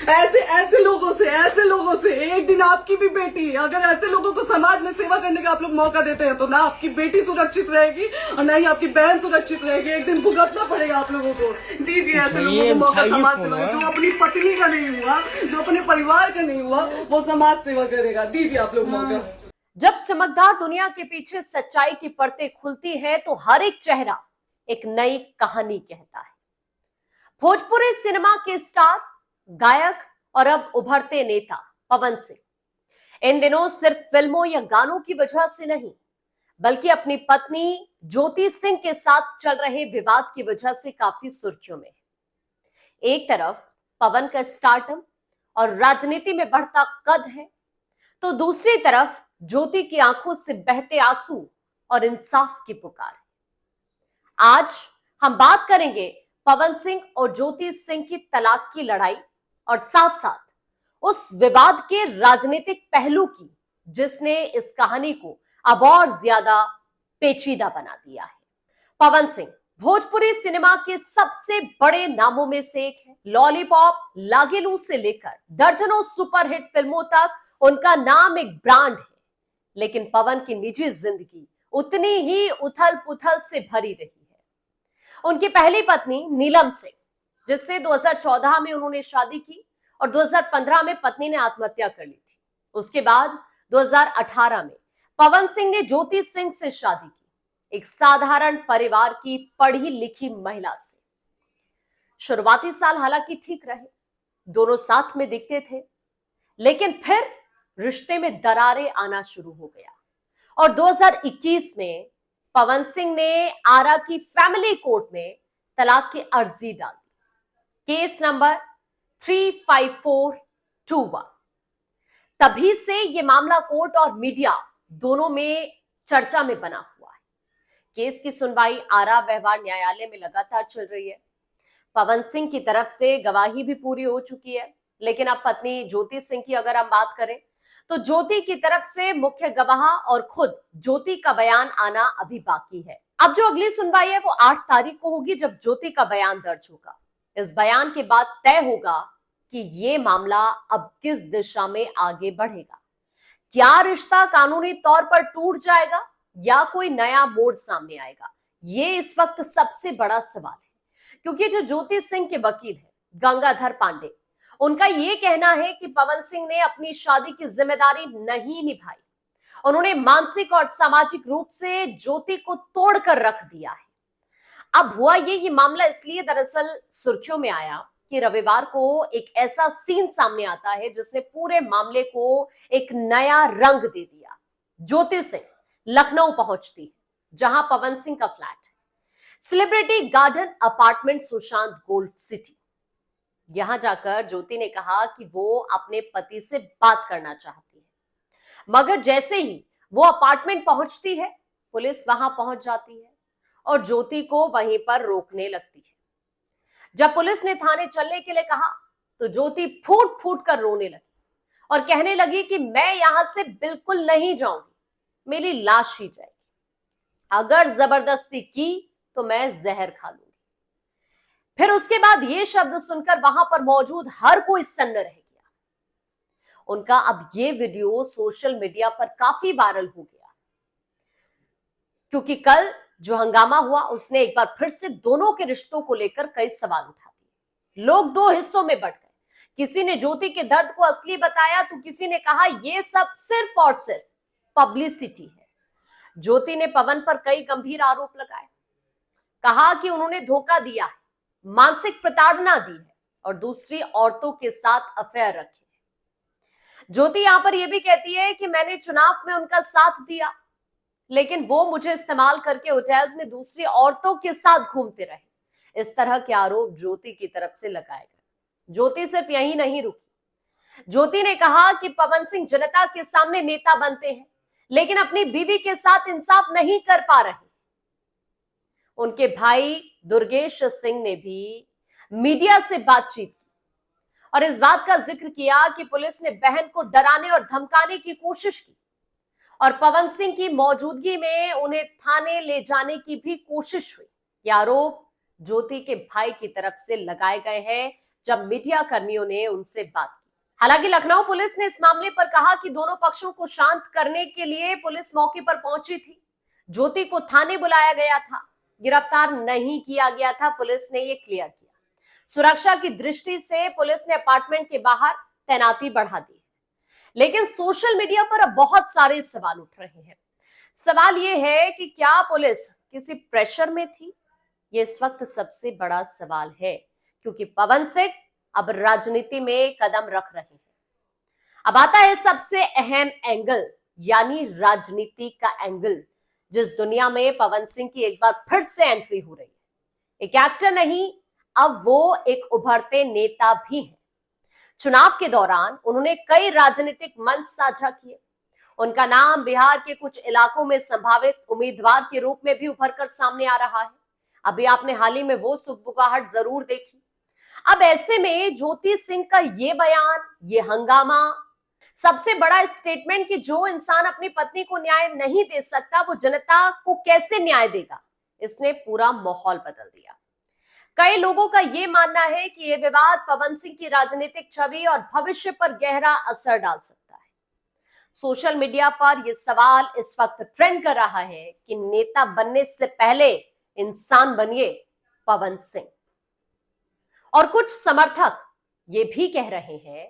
ऐसे ऐसे लोगों से एक दिन आपकी भी बेटी, अगर ऐसे लोगों को समाज में सेवा करने का आप लोग मौका देते हैं तो ना आपकी बेटी सुरक्षित रहेगी और ना ही आपकी बहन सुरक्षित रहेगी। एक दिन भुगतना पड़ेगा आप लोगों को। दीजिए ऐसे लोगों को मौका समाज सेवा का। जो अपनी पत्नी का नहीं हुआ, जो अपने परिवार का नहीं हुआ, वो समाज सेवा करेगा। दीजिए आप लोग मौका। जब चमकदार दुनिया के पीछे सच्चाई की परतें खुलती है तो हर एक चेहरा एक नई कहानी कहता है। भोजपुरी सिनेमा के स्टार, गायक और अब उभरते नेता पवन सिंह इन दिनों सिर्फ फिल्मों या गानों की वजह से नहीं, बल्कि अपनी पत्नी ज्योति सिंह के साथ चल रहे विवाद की वजह से काफी सुर्खियों में है। एक तरफ पवन का स्टारडम और राजनीति में बढ़ता कद है, तो दूसरी तरफ ज्योति की आंखों से बहते आंसू और इंसाफ की पुकार है। आज हम बात करेंगे पवन सिंह और ज्योति सिंह की तलाक की लड़ाई और साथ साथ उस विवाद के राजनीतिक पहलू की, जिसने इस कहानी को अब और ज्यादा पेचीदा बना दिया है। पवन सिंह भोजपुरी सिनेमा के सबसे बड़े नामों में से एक है। लॉलीपॉप, लागेलू से लेकर दर्जनों सुपरहिट फिल्मों तक उनका नाम एक ब्रांड है। लेकिन पवन की निजी जिंदगी उतनी ही उथल पुथल से भरी रही है। उनकी पहली पत्नी नीलम सिंह, जिससे 2014 में उन्होंने शादी की और 2015 में पत्नी ने आत्महत्या कर ली थी। उसके बाद 2018 में पवन सिंह ने ज्योति सिंह से शादी की, एक साधारण परिवार की पढ़ी लिखी महिला से। शुरुआती साल हालांकि ठीक रहे, दोनों साथ में दिखते थे, लेकिन फिर रिश्ते में दरारें आना शुरू हो गया और 2021 में पवन सिंह ने आरा की फैमिली कोर्ट में तलाक की अर्जी डाल दी, केस नंबर 35421। तभी से यह मामला कोर्ट और मीडिया दोनों में चर्चा में बना हुआ है। केस की सुनवाई आरा व्यवहार न्यायालय में लगातार चल रही है। पवन सिंह की तरफ से गवाही भी पूरी हो चुकी है, लेकिन अब पत्नी ज्योति सिंह की अगर हम बात करें तो ज्योति की तरफ से मुख्य गवाह और खुद ज्योति का बयान आना अभी बाकी है। अब जो अगली सुनवाई है वो 8 तारीख को होगी, जब ज्योति का बयान दर्ज होगा। इस बयान के बाद तय होगा कि ये मामला अब किस दिशा में आगे बढ़ेगा। क्या रिश्ता कानूनी तौर पर टूट जाएगा या कोई नया मोड़ सामने आएगा? ये इस वक्त सबसे बड़ा सवाल है, क्योंकि जो ज्योति सिंह के वकील है गंगाधर पांडे, उनका यह कहना है कि पवन सिंह ने अपनी शादी की जिम्मेदारी नहीं निभाई। उन्होंने मानसिक और सामाजिक रूप से ज्योति को तोड़कर रख दिया है। अब हुआ ये मामला इसलिए दरअसल सुर्खियों में आया कि रविवार को एक ऐसा सीन सामने आता है जिसने पूरे मामले को एक नया रंग दे दिया। ज्योति सिंह लखनऊ पहुंचती है, जहां पवन सिंह का फ्लैट है, celebrity garden apartment Sushant golf city. यहां जाकर ज्योति ने कहा कि वो अपने पति से बात करना चाहती है, मगर जैसे ही वो अपार्टमेंट पहुंचती है, पुलिस वहां पहुंच जाती है और ज्योति को वहीं पर रोकने लगती है। जब पुलिस ने थाने चलने के लिए कहा तो ज्योति फूट फूट कर रोने लगी और कहने लगी कि मैं यहां से बिल्कुल नहीं जाऊंगी, मेरी लाश ही जाएगी। अगर जबरदस्ती की तो मैं जहर खा लूंगी। फिर उसके बाद ये शब्द सुनकर वहां पर मौजूद हर कोई सन्न रह गया। उनका अब ये वीडियो सोशल मीडिया पर काफी वायरल हो गया, क्योंकि कल जो हंगामा हुआ उसने एक बार फिर से दोनों के रिश्तों को लेकर कई सवाल उठा दिए। लोग दो हिस्सों में बंट गए। किसी ने ज्योति के दर्द को असली बताया तो किसी ने कहा यह सब सिर्फ और सिर्फ पब्लिसिटी है। ज्योति ने पवन पर कई गंभीर आरोप लगाए, कहा कि उन्होंने धोखा दिया है, मानसिक प्रताड़ना दी है और दूसरी औरतों के साथ अफेयर रखे हैं। ज्योति यहां पर यह भी कहती है कि मैंने चुनाव में उनका साथ दिया, लेकिन वो मुझे इस्तेमाल करके होटल्स में दूसरी औरतों के साथ घूमते रहे। इस तरह के आरोप ज्योति की तरफ से लगाए गए। ज्योति सिर्फ यही नहीं रुकी। ज्योति ने कहा कि पवन सिंह जनता के सामने नेता बनते हैं, लेकिन अपनी बीवी के साथ इंसाफ नहीं कर पा रहे। उनके भाई दुर्गेश सिंह ने भी मीडिया से बातचीत की और इस बात का जिक्र किया कि पुलिस ने बहन को डराने और धमकाने की कोशिश की और पवन सिंह की मौजूदगी में उन्हें थाने ले जाने की भी कोशिश हुई। ये आरोप ज्योति के भाई की तरफ से लगाए गए हैं, जब मीडिया कर्मियों ने उनसे बात की। हालांकि लखनऊ पुलिस ने इस मामले पर कहा कि दोनों पक्षों को शांत करने के लिए पुलिस मौके पर पहुंची थी। ज्योति को थाने बुलाया गया था, गिरफ्तार नहीं किया गया था, पुलिस ने यह क्लियर किया। सुरक्षा की दृष्टि से पुलिस ने अपार्टमेंट के बाहर तैनाती बढ़ा दी। लेकिन सोशल मीडिया पर अब बहुत सारे सवाल उठ रहे हैं। सवाल यह है कि क्या पुलिस किसी प्रेशर में थी? ये इस वक्त सबसे बड़ा सवाल है, क्योंकि पवन सिंह अब राजनीति में कदम रख रहे हैं। अब आता है सबसे अहम एंगल, यानी राजनीति का एंगल, जिस दुनिया में पवन सिंह की एक बार फिर से एंट्री हो रही है। एक एक्टर नहीं, अब वो एक उभरते नेता भी हैं। चुनाव के दौरान उन्होंने कई राजनीतिक मंच साझा किए। उनका नाम बिहार के कुछ इलाकों में संभावित उम्मीदवार के रूप में भी उभरकर सामने आ रहा है। अभी आपने हाल ही में वो सुगबुगाहट जरूर देखी। अब ऐसे में ज्योति सिंह का ये बयान, ये हंगामा, सबसे बड़ा स्टेटमेंट कि जो इंसान अपनी पत्नी को न्याय नहीं दे सकता वो जनता को कैसे न्याय देगा, इसने पूरा माहौल बदल दिया। कई लोगों का यह मानना है कि यह विवाद पवन सिंह की राजनीतिक छवि और भविष्य पर गहरा असर डाल सकता है। सोशल मीडिया पर यह सवाल इस वक्त ट्रेंड कर रहा है कि नेता बनने से पहले इंसान बनिए पवन सिंह। और कुछ समर्थक ये भी कह रहे हैं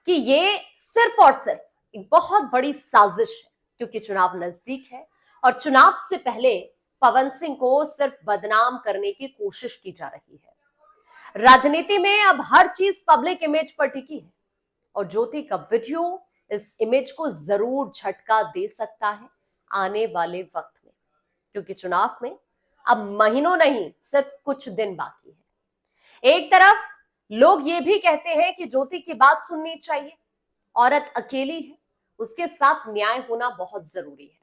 कि ये सिर्फ और सिर्फ एक बहुत बड़ी साजिश है, क्योंकि चुनाव नजदीक है और चुनाव से पहले पवन सिंह को सिर्फ बदनाम करने की कोशिश की जा रही है। राजनीति में अब हर चीज पब्लिक इमेज पर टिकी है और ज्योति का वीडियो इस इमेज को जरूर झटका दे सकता है आने वाले वक्त में, क्योंकि चुनाव में अब महीनों नहीं सिर्फ कुछ दिन बाकी है। एक तरफ लोग ये भी कहते हैं कि ज्योति की बात सुननी चाहिए, औरत अकेली है, उसके साथ न्याय होना बहुत जरूरी है।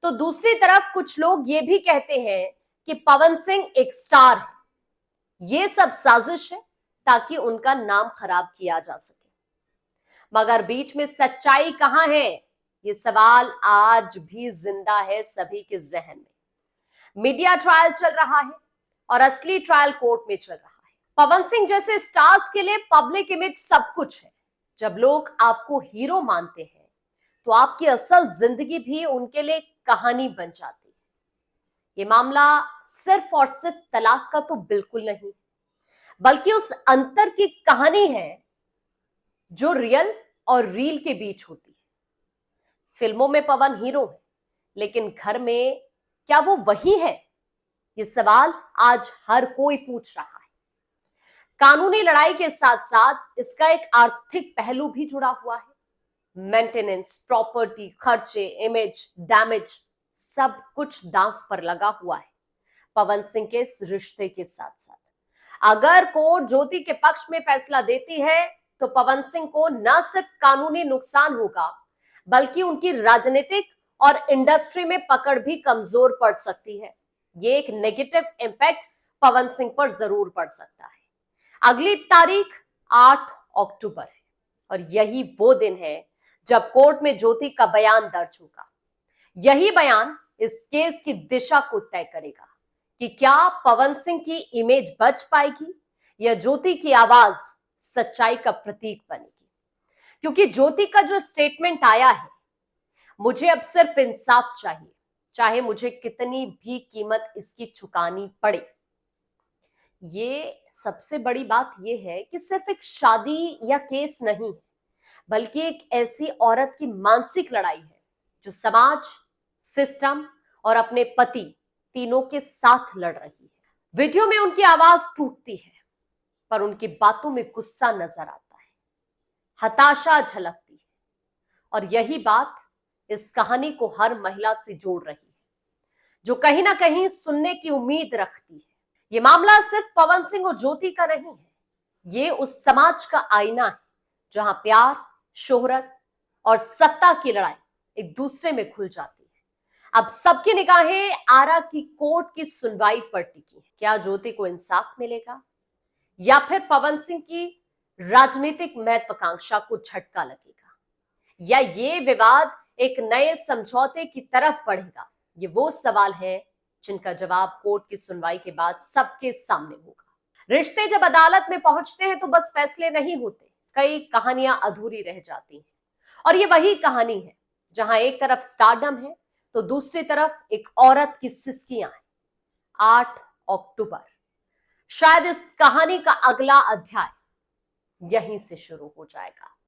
तो दूसरी तरफ कुछ लोग ये भी कहते हैं कि पवन सिंह एक स्टार है, ये सब साजिश है ताकि उनका नाम खराब किया जा सके। मगर बीच में सच्चाई कहां है, ये सवाल आज भी जिंदा है सभी के जहन में। मीडिया ट्रायल चल रहा है और असली ट्रायल कोर्ट में चल रहा है। पवन सिंह जैसे स्टार्स के लिए पब्लिक इमेज सब कुछ है। जब लोग आपको हीरो मानते हैं तो आपकी असल जिंदगी भी उनके लिए कहानी बन जाती है। ये मामला सिर्फ और सिर्फ तलाक का तो बिल्कुल नहीं, बल्कि उस अंतर की कहानी है जो रियल और रील के बीच होती है। फिल्मों में पवन हीरो है, लेकिन घर में क्या वो वही है? ये सवाल आज हर कोई पूछ रहा है। कानूनी लड़ाई के साथ साथ इसका एक आर्थिक पहलू भी जुड़ा हुआ है। मेंटेनेंस, प्रॉपर्टी, खर्चे, इमेज, डैमेज, सब कुछ दांव पर लगा हुआ है पवन सिंह के इस रिश्ते के साथ साथ। अगर कोर्ट ज्योति के पक्ष में फैसला देती है तो पवन सिंह को न सिर्फ कानूनी नुकसान होगा, बल्कि उनकी राजनीतिक और इंडस्ट्री में पकड़ भी कमजोर पड़ सकती है। ये एक नेगेटिव इंपैक्ट पवन सिंह पर जरूर पड़ सकता है। अगली तारीख 8 अक्टूबर है और यही वो दिन है जब कोर्ट में ज्योति का बयान दर्ज होगा। यही बयान इस केस की दिशा को तय करेगा कि क्या पवन सिंह की इमेज बच पाएगी या ज्योति की आवाज सच्चाई का प्रतीक बनेगी। क्योंकि ज्योति का जो स्टेटमेंट आया है, मुझे अब सिर्फ इंसाफ चाहिए, चाहे मुझे कितनी भी कीमत इसकी चुकानी पड़े। ये सबसे बड़ी बात यह है कि सिर्फ एक शादी या केस नहीं है, बल्कि एक ऐसी औरत की मानसिक लड़ाई है जो समाज, सिस्टम और अपने पति तीनों के साथ लड़ रही है। वीडियो में उनकी आवाज टूटती है, पर उनकी बातों में गुस्सा नजर आता है, हताशा झलकती है, और यही बात इस कहानी को हर महिला से जोड़ रही है जो कहीं ना कहीं सुनने की उम्मीद रखती है। ये मामला सिर्फ पवन सिंह और ज्योति का नहीं है, ये उस समाज का आईना है जहां प्यार, शोहरत और सत्ता की लड़ाई एक दूसरे में खुल जाती है। अब सबकी निगाहें आरा की कोर्ट की सुनवाई पर टिकी है। क्या ज्योति को इंसाफ मिलेगा या फिर पवन सिंह की राजनीतिक महत्वाकांक्षा को झटका लगेगा, या ये विवाद एक नए समझौते की तरफ बढ़ेगा? ये वो सवाल है जिनका जवाब कोर्ट की सुनवाई के बाद सबके सामने होगा। रिश्ते जब अदालत में पहुंचते हैं तो बस फैसले नहीं होते, कई कहानियां अधूरी रह जाती हैं। और ये वही कहानी है जहां एक तरफ स्टारडम है तो दूसरी तरफ एक औरत की सिस्कियां हैं। 8 अक्टूबर, शायद इस कहानी का अगला अध्याय यहीं से शुरू हो जाएगा।